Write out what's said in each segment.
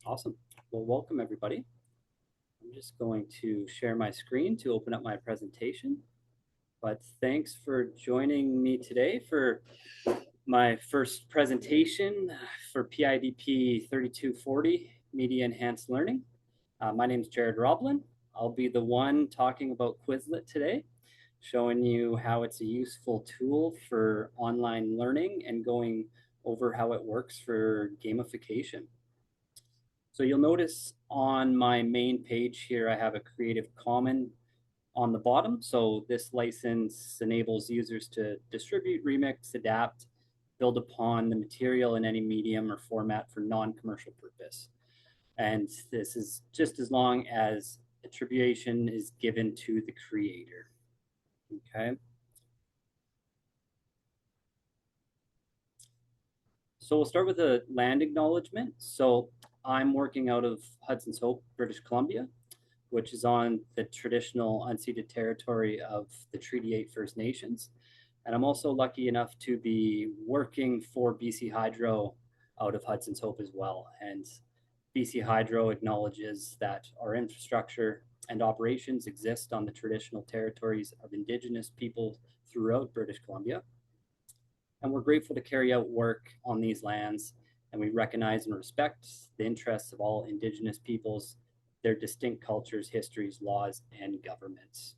Awesome. Well, welcome everybody. I'm just going to share my screen to open up my presentation. But thanks for joining me today for my first presentation for PIDP 3240, Media Enhanced Learning. My name is Jared Roblin. I'll be the one talking about Quizlet today, showing you how it's a useful tool for online learning and going over how it works for gamification. So you'll notice on my main page here, I have a Creative Commons on the bottom. So this license enables users to distribute, remix, adapt, build upon the material in any medium or format for non-commercial purpose. And this is just as long as attribution is given to the creator. Okay. So we'll start with a land acknowledgement. So I'm working out of Hudson's Hope, British Columbia, which is on the traditional unceded territory of the Treaty 8 First Nations. And I'm also lucky enough to be working for BC Hydro out of Hudson's Hope as well. And BC Hydro acknowledges that our infrastructure and operations exist on the traditional territories of Indigenous people throughout British Columbia. And we're grateful to carry out work on these lands, and we recognize and respect the interests of all Indigenous peoples, their distinct cultures, histories, laws, and governments.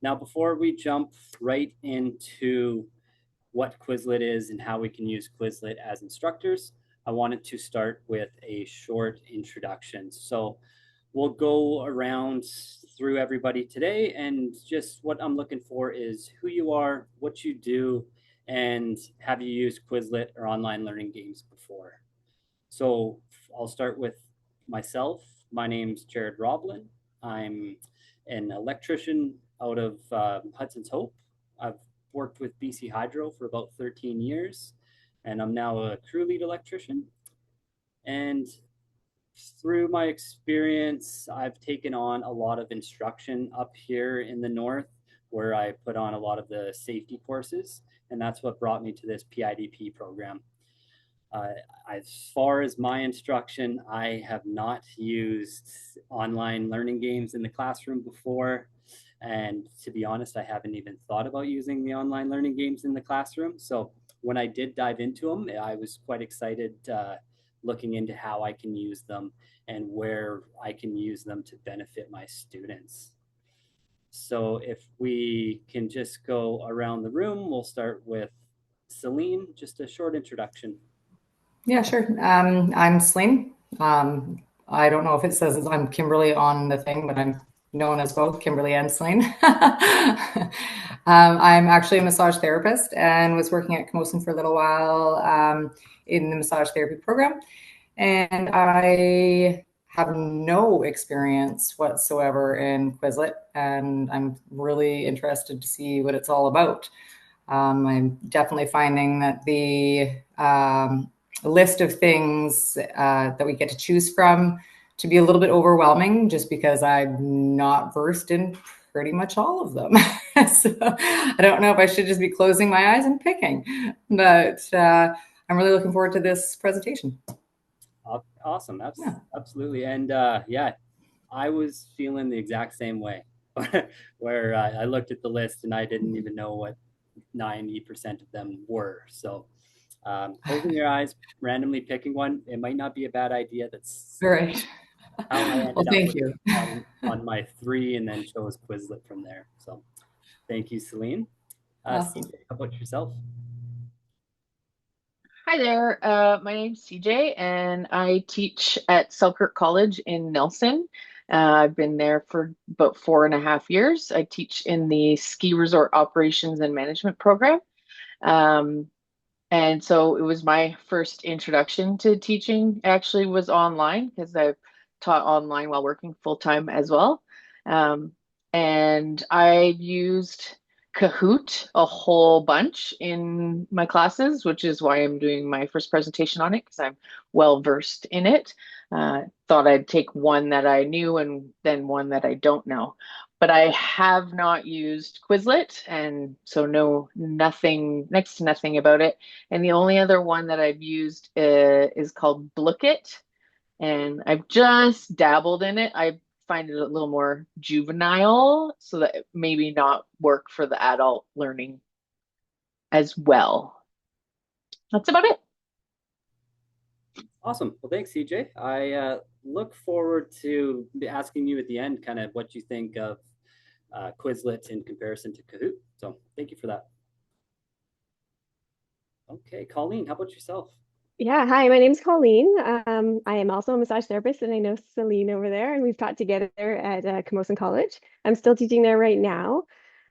Now, before we jump right into what Quizlet is and how we can use Quizlet as instructors, I wanted to start with a short introduction. So we'll go around through everybody today, and just what I'm looking for is who you are, what you do, and have you used Quizlet or online learning games before. So I'll start with myself. My name's Jared Roblin. I'm an electrician out of Hudson's Hope. I've worked with BC Hydro for about 13 years, and I'm now a crew lead electrician. And through my experience, I've taken on a lot of instruction up here in the north, where I put on a lot of the safety courses, and that's what brought me to this PIDP program. As far as my instruction, I have not used online learning games in the classroom before. And to be honest, I haven't even thought about using the online learning games in the classroom. So when I did dive into them, I was quite excited looking into how I can use them and where I can use them to benefit my students. So if we can just go around the room, we'll start with Celine, just a short introduction. Yeah, sure. I'm Celine. I don't know if it says I'm Kimberly on the thing, but I'm known as both Kimberly and Celine. I'm actually a massage therapist and was working at Camosun for a little while in the massage therapy program. And I have no experience whatsoever in Quizlet, and I'm really interested to see what it's all about. I'm definitely finding that the list of things that we get to choose from to be a little bit overwhelming, just because I'm not versed in pretty much all of them. So I don't know if I should just be closing my eyes and picking, but I'm really looking forward to this presentation. Awesome. Yeah. Absolutely. And yeah, I was feeling the exact same way where I looked at the list and I didn't even know what 90% of them were. So closing your eyes, randomly picking one, it might not be a bad idea. That's All right. how I Well, ended up thank with you. on my three and then chose Quizlet from there. So thank you, Celine. Awesome. CJ, how about yourself? Hi there. My name's CJ, and I teach at Selkirk College in Nelson. I've been there for about 4.5 years. I teach in the ski resort operations and management program. Um, and so it was my first introduction to teaching, actually was online because I've taught online while working full time as well. Um, and I've used Kahoot a whole bunch in my classes, which is why I'm doing my first presentation on it because I'm well versed in it. Thought I'd take one that I knew and then one that I don't know. but I have not used Quizlet, and so nothing, next to nothing about it. And the only other one that I've used is called Blookit, and I've just dabbled in it. I find it a little more juvenile, so that it maybe not work for the adult learning as well. That's about it. Awesome. Well, thanks, CJ. I look forward to asking you at the end kind of what you think of Quizlet in comparison to Kahoot. So thank you for that. Okay, Colleen, how about yourself? Yeah, hi, my name's Colleen. I am also a massage therapist, and I know Celine over there, and we've taught together at Camosun College. I'm still teaching there right now.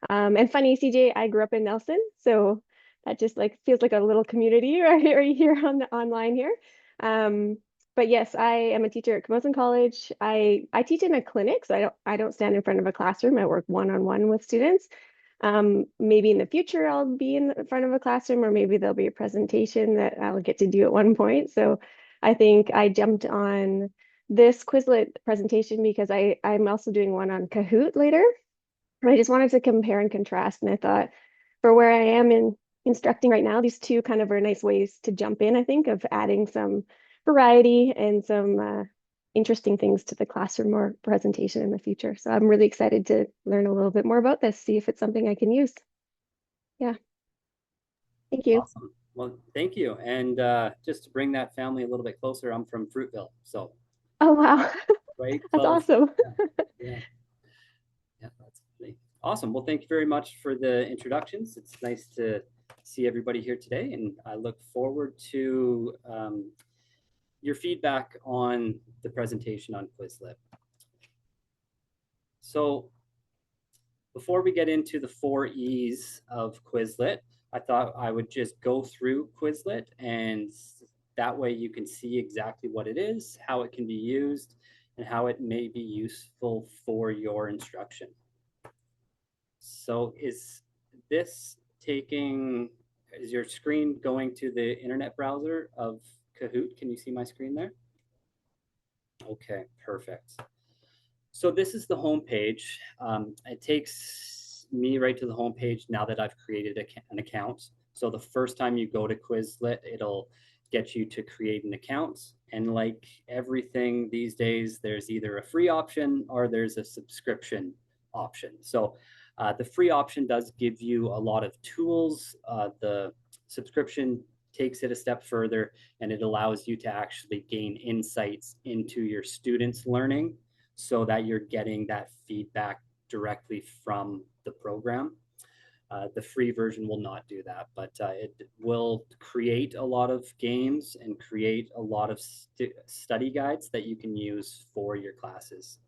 And funny, CJ, I grew up in Nelson, so that just like feels like a little community right here on the online here. Um, but yes, I am a teacher at Camosun College. I teach in a clinic, so I don't stand in front of a classroom. I work one-on-one with students. Maybe in the future I'll be in front of a classroom, or maybe there'll be a presentation that I'll get to do at one point. So I think I jumped on this Quizlet presentation because I'm also doing one on Kahoot later. And I just wanted to compare and contrast. And I thought for where I am in instructing right now, these two kind of are nice ways to jump in, I think, of adding some variety and some interesting things to the classroom or presentation in the future. So I'm really excited to learn a little bit more about this, see if it's something I can use. Yeah, thank you. Awesome. Well, thank you. And just to bring that family a little bit closer, I'm from Fruitville, so Oh, wow. right That's close. awesome. Yeah, yeah, that's funny. Awesome. Well, thank you very much for the introductions. It's nice to see everybody here today, and I look forward to your feedback on the presentation on Quizlet. So before we get into the 4 E's of Quizlet, I thought I would just go through Quizlet, and that way you can see exactly what it is, how it can be used, and how it may be useful for your instruction. So is your screen going to the internet browser of Kahoot? Can you see my screen there? Okay, perfect. So this is the home page. It takes me right to the home page now that I've created an account. So the first time you go to Quizlet, it'll get you to create an account. And like everything these days, there's either a free option or there's a subscription option. So the free option does give you a lot of tools. The subscription takes it a step further, and it allows you to actually gain insights into your students' learning so that you're getting that feedback directly from the program. The free version will not do that, but it will create a lot of games and create a lot of study guides that you can use for your classes.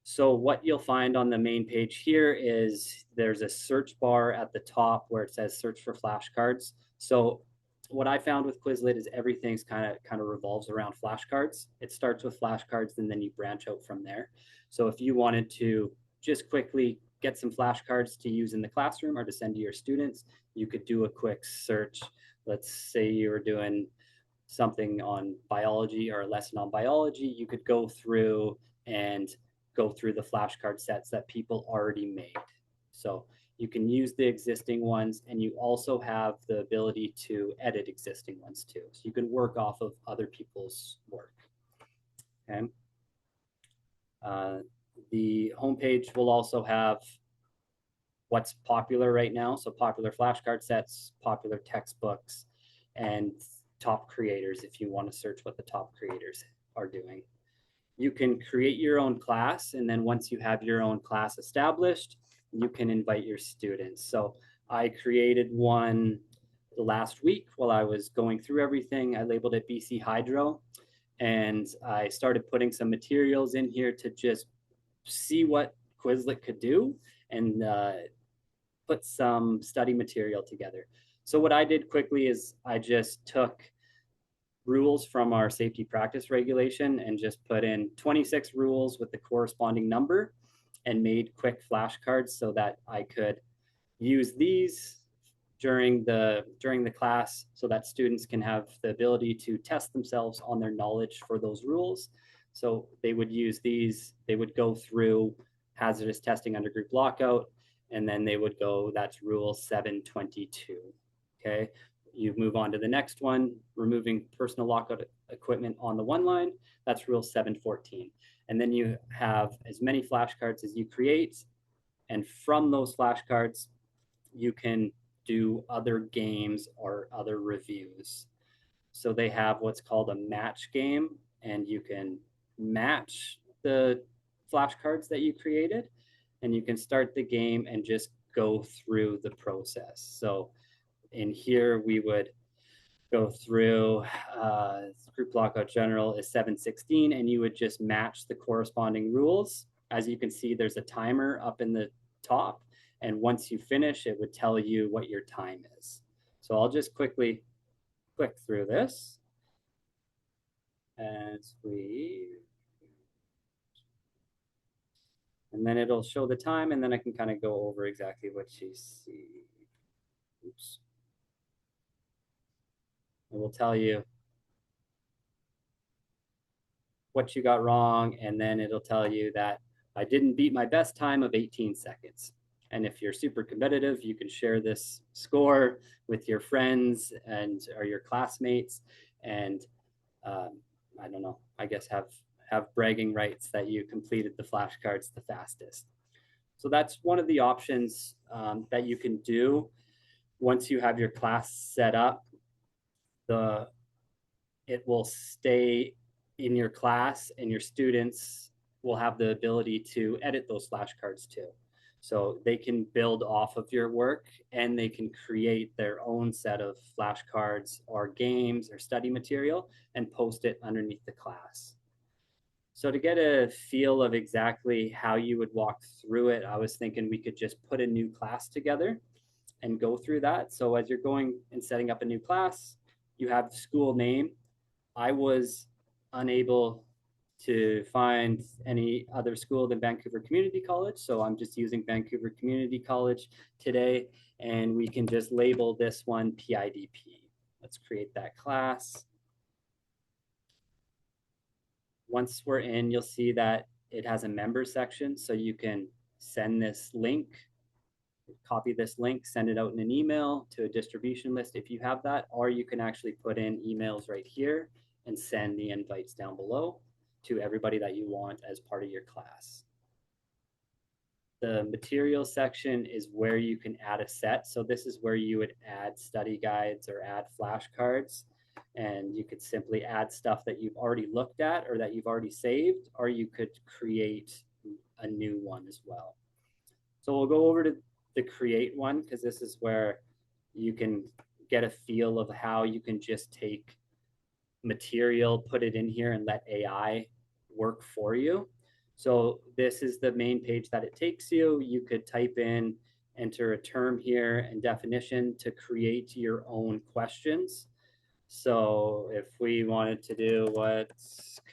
So what you'll find on the main page here is there's a search bar at the top where it says search for flashcards. So what I found with Quizlet is everything's kind of revolves around flashcards. It starts with flashcards and then you branch out from there. So if you wanted to just quickly get some flashcards to use in the classroom or to send to your students, you could do a quick search. Let's say you were doing something on biology or a lesson on biology, you could go through the flashcard sets that people already made. So you can use the existing ones, and you also have the ability to edit existing ones too. So you can work off of other people's work. Okay. The homepage will also have what's popular right now. So popular flashcard sets, popular textbooks, and top creators if you want to search what the top creators are doing. You can create your own class, and then once you have your own class established, you can invite your students. So I created one last week while I was going through everything. I labeled it BC Hydro, and I started putting some materials in here to just see what Quizlet could do and put some study material together. So what I did quickly is I just took rules from our safety practice regulation and just put in 26 rules with the corresponding number and made quick flashcards so that I could use these during the class so that students can have the ability to test themselves on their knowledge for those rules. So they would use these, they would go through hazardous testing under group lockout, and then they would go, that's rule 722. Okay, you move on to the next one, removing personal lockout equipment on the one line, that's rule 714. And then you have as many flashcards as you create, and from those flashcards, you can do other games or other reviews. So they have what's called a match game, and you can match the flashcards that you created, and you can start the game and just go through the process. So in here, we would go through group lockout general is 716, and you would just match the corresponding rules. As you can see, there's a timer up in the top, and once you finish, it would tell you what your time is. So I'll just quickly click through this as and then it'll show the time, and then I can kind of go over exactly what you see. Oops. It will tell you what you got wrong, and then it'll tell you that I didn't beat my best time of 18 seconds. And if you're super competitive, you can share this score with your friends and or your classmates, and I don't know, I guess have bragging rights that you completed the flashcards the fastest. So that's one of the options that you can do once you have your class set up. It will stay in your class, and your students will have the ability to edit those flashcards too. So they can build off of your work, and they can create their own set of flashcards or games or study material and post it underneath the class. So to get a feel of exactly how you would walk through it, I was thinking we could just put a new class together and go through that. So as you're going and setting up a new class, you have the school name. I was unable to find any other school than Vancouver Community College, so I'm just using Vancouver Community College today, and we can just label this one PIDP. Let's create that class. Once we're in, you'll see that it has a member section, so you can send this link, copy this link, send it out in an email to a distribution list if you have that, or you can actually put in emails right here and send the invites down below to everybody that you want as part of your class. The material section is where you can add a set. So this is where you would add study guides or add flashcards, and you could simply add stuff that you've already looked at or that you've already saved, or you could create a new one as well. So we'll go over to the create one, because this is where you can get a feel of how you can just take material, put it in here, and let AI work for you. So this is the main page that it takes you. You could type in, enter a term here and definition to create your own questions. So if we wanted to do what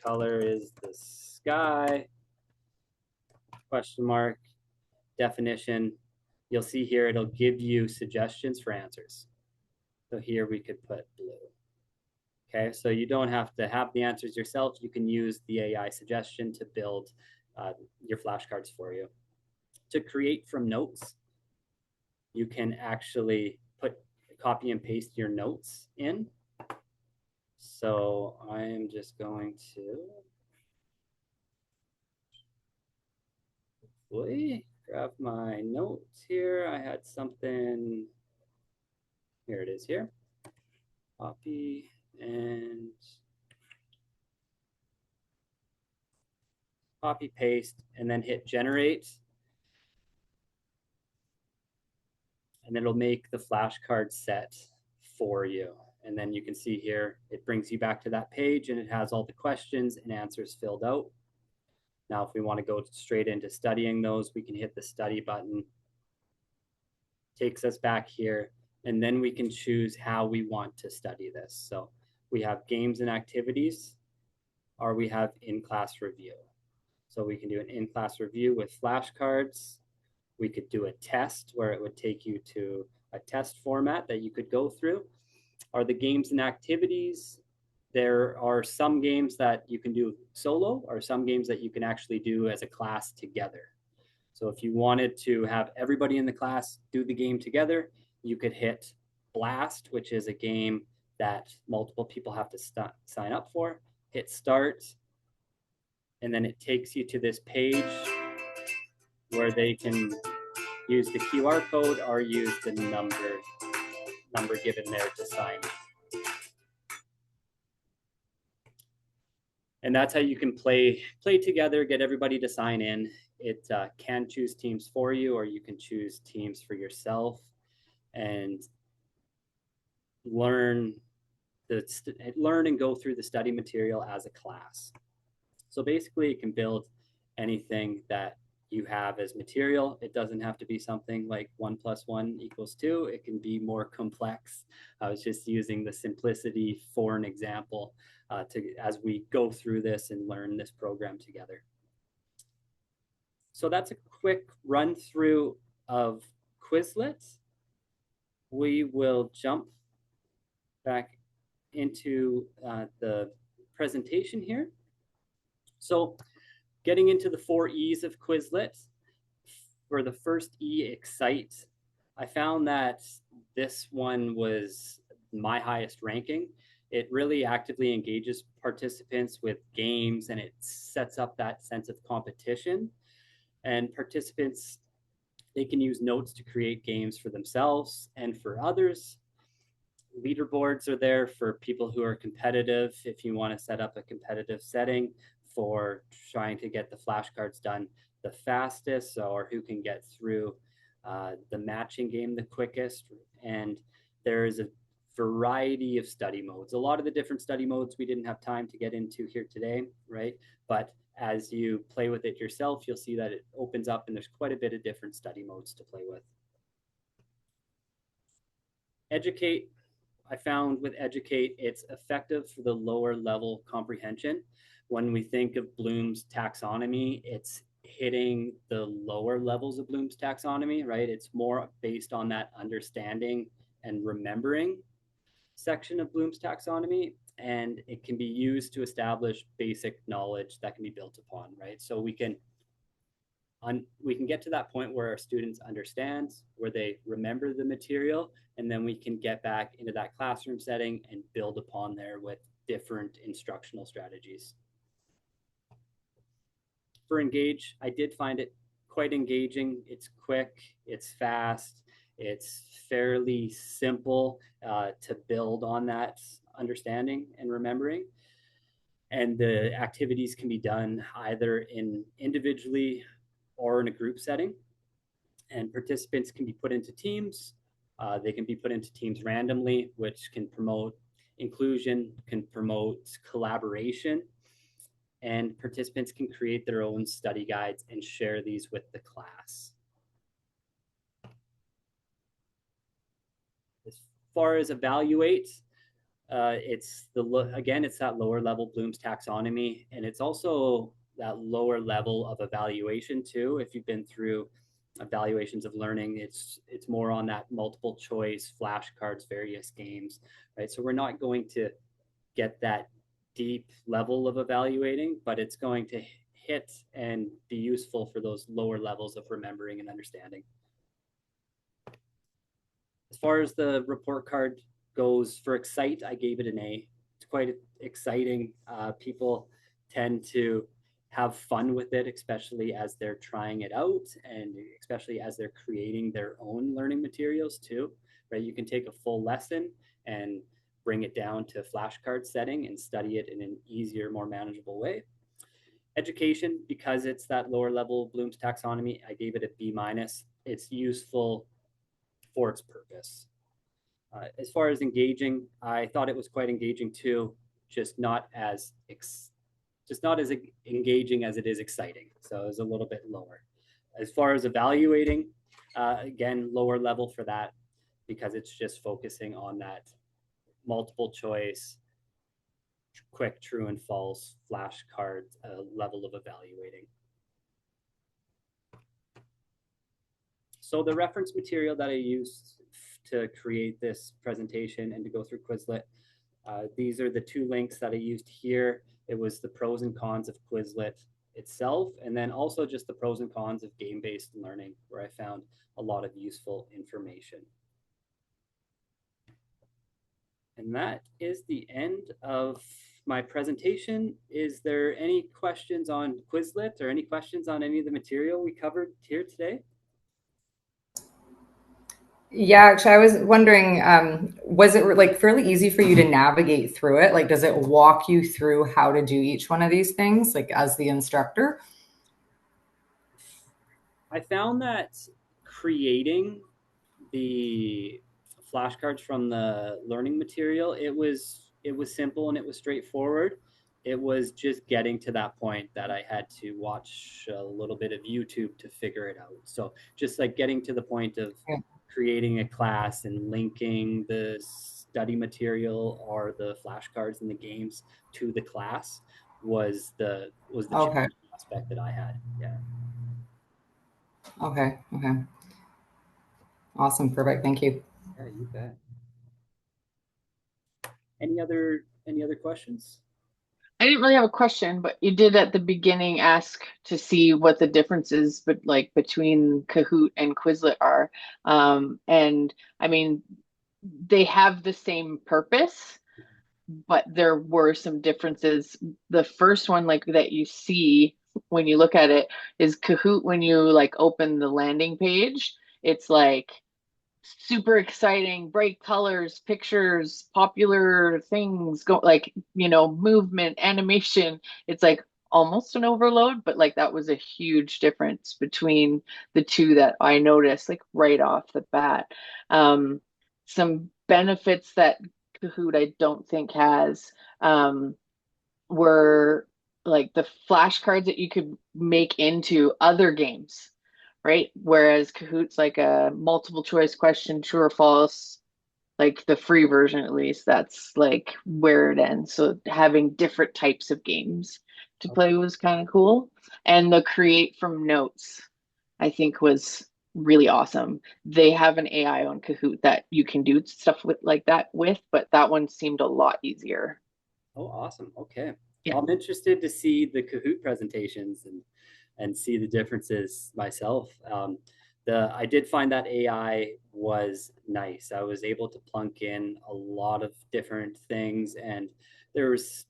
color is the sky, question mark, definition, you'll see here it'll give you suggestions for answers. So here we could put blue. Okay, so you don't have to have the answers yourself. You can use the AI suggestion to build your flashcards for you. To create from notes, you can actually copy and paste your notes in. So I'm just going to grab my notes here. I had something, here it is here. Copy and copy paste, and then hit generate. And it'll make the flashcard set for you. And then you can see here, it brings you back to that page, and it has all the questions and answers filled out. Now, if we want to go straight into studying those, we can hit the study button. Takes us back here, and then we can choose how we want to study this. So we have games and activities, or we have in-class review. So we can do an in-class review with flashcards. We could do a test where it would take you to a test format that you could go through. Or the games and activities, there are some games that you can do solo, or some games that you can actually do as a class together. So if you wanted to have everybody in the class do the game together, you could hit Blast, which is a game that multiple people have to sign up for, hit Start, and then it takes you to this page where they can use the QR code or use the number given there to sign. And that's how you can play together, get everybody to sign in. It can choose teams for you, or you can choose teams for yourself, and learn and go through the study material as a class. So basically, it can build anything that you have as material. It doesn't have to be something like 1 + 1 = 2. It can be more complex. I was just using the simplicity for an example as we go through this and learn this program together. So that's a quick run through of Quizlet. We will jump back into the presentation here. So getting into the 4 E's of Quizlet. For the first E, excite, I found that this one was my highest ranking. It really actively engages participants with games, and it sets up that sense of competition. And participants, they can use notes to create games for themselves and for others. Leaderboards are there for people who are competitive. If you want to set up a competitive setting for trying to get the flashcards done the fastest, or who can get through the matching game the quickest. And there is a variety of study modes. A lot of the different study modes we didn't have time to get into here today, right? But as you play with it yourself, you'll see that it opens up and there's quite a bit of different study modes to play with. Educate, I found with Educate, it's effective for the lower level comprehension. When we think of Bloom's taxonomy, it's hitting the lower levels of Bloom's taxonomy, right? It's more based on that understanding and remembering section of Bloom's taxonomy, and it can be used to establish basic knowledge that can be built upon, right? So we can get to that point where our students understand, where they remember the material, and then we can get back into that classroom setting and build upon there with different instructional strategies. For Engage, I did find it quite engaging. It's quick, it's fast, it's fairly simple to build on that understanding and remembering. And the activities can be done either individually or in a group setting. And participants can be put into teams. They can be put into teams randomly, which can promote inclusion, can promote collaboration, and participants can create their own study guides and share these with the class. As far as Evaluate, it's that lower level Bloom's taxonomy, and it's also that lower level of evaluation too. If you've been through evaluations of learning, it's more on that multiple choice, flashcards, various games, right? So we're not going to get that deep level of evaluating, but it's going to hit and be useful for those lower levels of remembering and understanding. As far as the report card goes, for Excite, I gave it an A. It's quite exciting. People tend to have fun with it, especially as they're trying it out and especially as they're creating their own learning materials too, right? You can take a full lesson and bring it down to flashcard setting and study it in an easier, more manageable way. Education, because it's that lower level Bloom's taxonomy, I gave it a B-. It's useful for its purpose. As far as engaging, I thought it was quite engaging too, just not as engaging as it is exciting. So it was a little bit lower. As far as evaluating, again, lower level for that, because it's just focusing on that multiple choice, quick true and false flashcard level of evaluating. So the reference material that I used to create this presentation and to go through Quizlet, these are the 2 links that I used here. It was the pros and cons of Quizlet. itself, and then also just the pros and cons of game-based learning, where I found a lot of useful information. And that is the end of my presentation. Is there any questions on Quizlet or any questions on any of the material we covered here today? Yeah, actually, I was wondering, was it like fairly easy for you to navigate through it? Like, does it walk you through how to do each one of these things, like as the instructor? I found that creating the flashcards from the learning material, it was simple and it was straightforward. It was just getting to that point that I had to watch a little bit of YouTube to figure it out. So just like getting to the point of Yeah. creating a class and linking the study material or the flashcards and the games to the class was the Okay. challenging aspect that I had. Yeah. Okay. Okay. Awesome. Perfect. Thank you. Yeah, you bet. Any other questions? I didn't really have a question, but you did at the beginning ask to see what the differences but like between Kahoot and Quizlet are. And I mean, they have the same purpose, but there were some differences. The first one, like that you see when you look at it, is Kahoot. When you like open the landing page, it's like super exciting, bright colors, pictures, popular things, go like, movement, animation. It's like almost an overload, but like that was a huge difference between the two that I noticed like right off the bat. Some benefits that Kahoot I don't think has were like the flashcards that you could make into other games, right? Whereas Kahoot's like a multiple choice question, true or false, like the free version at least, that's like where it ends. So having different types of games to play was kind of cool. And the create from notes, I think was really awesome. They have an AI on Kahoot that you can do stuff with like that with, but that one seemed a lot easier. Oh, awesome. Okay. Yeah. I'm interested to see the Kahoot presentations and see the differences myself. I did find that AI was nice. I was able to plunk in a lot of different things, and there was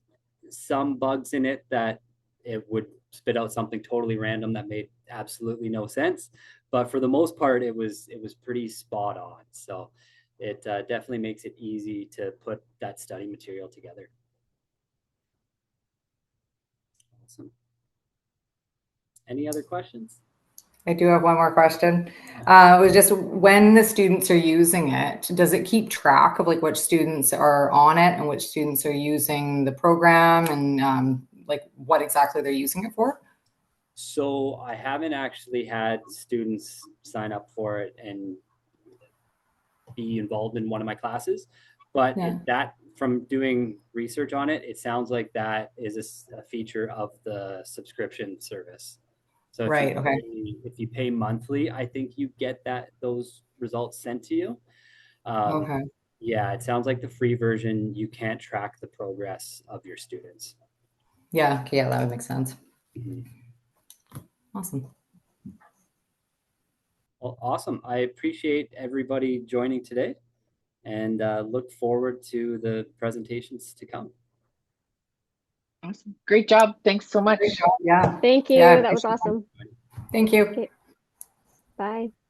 some bugs in it that it would spit out something totally random that made absolutely no sense. But for the most part, it was pretty spot on. So it definitely makes it easy to put that study material together. Awesome. Any other questions? I do have one more question. It was just when the students are using it, does it keep track of like which students are on it and which students are using the program and like what exactly they're using it for? So I haven't actually had students sign up for it and be involved in one of my classes, but Yeah. that from doing research on it, it sounds like that is a feature of the subscription service. So Right. Okay. if you pay monthly, I think you get those results sent to you. Um, Okay. yeah, it sounds like the free version, you can't track the progress of your students. Yeah. Okay, yeah, that would make sense. Mhm. Awesome. Well, awesome. I appreciate everybody joining today and look forward to the presentations to come. Awesome. Great job. Thanks so Great much. job. Yeah. Thank Yeah. I you. That was appreciate it. awesome. Thank you. Okay. Bye.